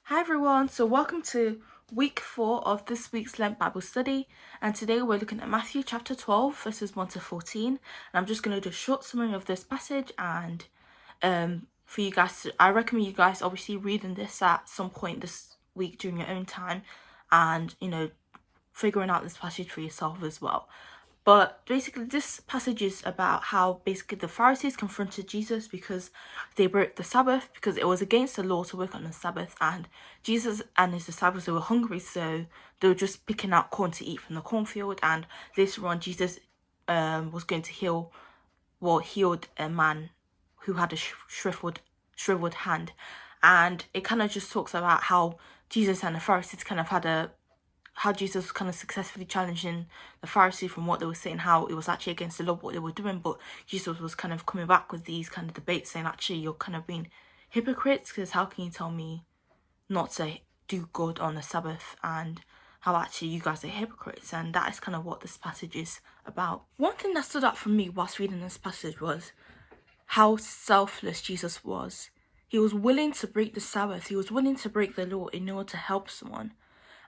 Hi everyone, so welcome to week 4 of this week's Lent Bible study, and today we're looking at Matthew chapter 12 verses 1 to 14, and I'm just going to do a short summary of this passage. And for you guys, I recommend you guys obviously reading this at some point this week during your own time, and figuring out this passage for yourself as well. But basically, this passage is about how basically the Pharisees confronted Jesus because they broke the Sabbath, because it was against the law to work on the Sabbath, and Jesus and his disciples, they were hungry, so they were just picking out corn to eat from the cornfield. And later on, Jesus was going to healed a man who had a shriveled hand, and it kind of just talks about how Jesus and the Pharisees kind of had how Jesus was kind of successfully challenging the Pharisees from what they were saying, how it was actually against the law what they were doing. But Jesus was kind of coming back with these kind of debates, saying, actually, you're kind of being hypocrites, because how can you tell me not to do good on the Sabbath, and how actually you guys are hypocrites? And that is kind of what this passage is about. One thing that stood out for me whilst reading this passage was how selfless Jesus was. He was willing to break the Sabbath. He was willing to break the law in order to help someone.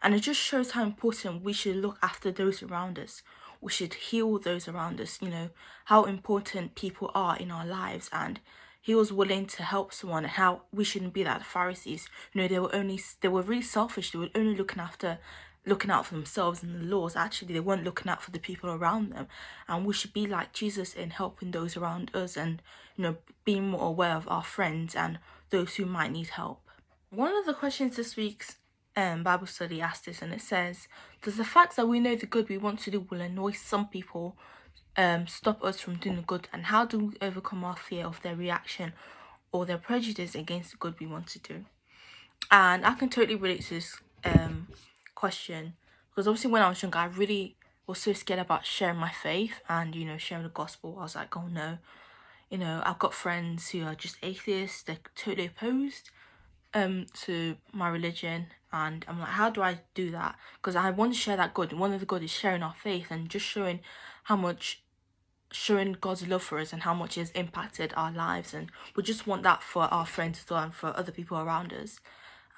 And it just shows how important we should look after those around us. We should heal those around us, how important people are in our lives. And he was willing to help someone, and how we shouldn't be like the Pharisees. They were really selfish. They were only looking out for themselves and the laws. Actually, they weren't looking out for the people around them. And we should be like Jesus in helping those around us, and being more aware of our friends and those who might need help. One of the questions this week's Bible study asked this, and it says, does the fact that we know the good we want to do will annoy some people stop us from doing the good, and how do we overcome our fear of their reaction or their prejudice against the good we want to do? And I can totally relate to this question, because obviously when I was younger, I really was so scared about sharing my faith and sharing the gospel. I was like, oh no, I've got friends who are just atheists, they're totally opposed to my religion, and I'm like, how do I do that? Because I want to share that good. One of the good is sharing our faith and just showing God's love for us and how much it has impacted our lives, and we just want that for our friends as well and for other people around us.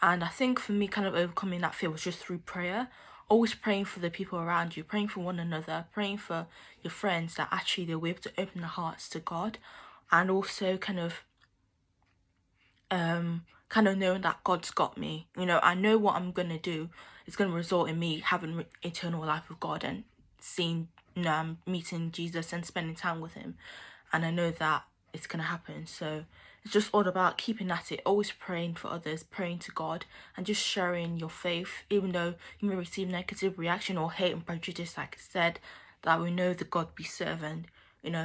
And I think for me, kind of overcoming that fear was just through prayer. Always praying for the people around you, praying for one another, praying for your friends, that actually they'll be able to open their hearts to God, and also kind of knowing that God's got me. I know what I'm gonna do is gonna result in me having eternal life with God, and seeing, I'm meeting Jesus and spending time with him, and I know that it's gonna happen. So it's just all about keeping at it, always praying for others, praying to God, and just sharing your faith, even though you may receive negative reaction or hate and prejudice, like I said, that we know the God we serve. And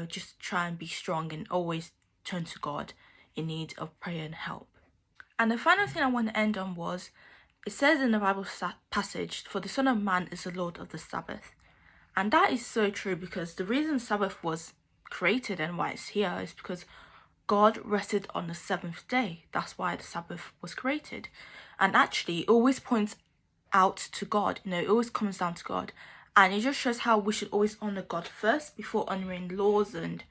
just try and be strong and always turn to God in need of prayer and help. And the final thing I want to end on was, it says in the Bible passage, for the Son of Man is the Lord of the Sabbath. And that is so true, because the reason Sabbath was created and why it's here is because God rested on the seventh day. That's why the Sabbath was created. And actually, it always points out to God. It always comes down to God. And it just shows how we should always honour God first before honouring laws and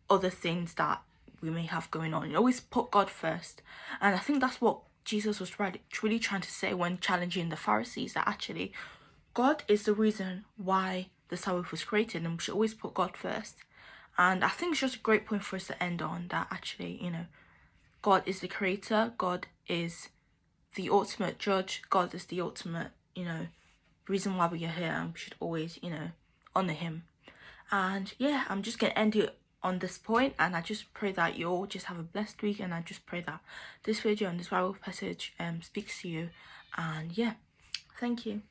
other things that we may have going on. You always put God first. And I think that's what Jesus was truly trying to say when challenging the Pharisees, that actually God is the reason why the Sabbath was created, and we should always put God first. And I think it's just a great point for us to end on, that actually, God is the creator, God is the ultimate judge, God is the ultimate, reason why we are here, and we should always, honour him. And yeah, I'm just going to end it on this point, and I just pray that you all just have a blessed week, and I just pray that this video and this Bible passage speaks to you. And yeah, thank you.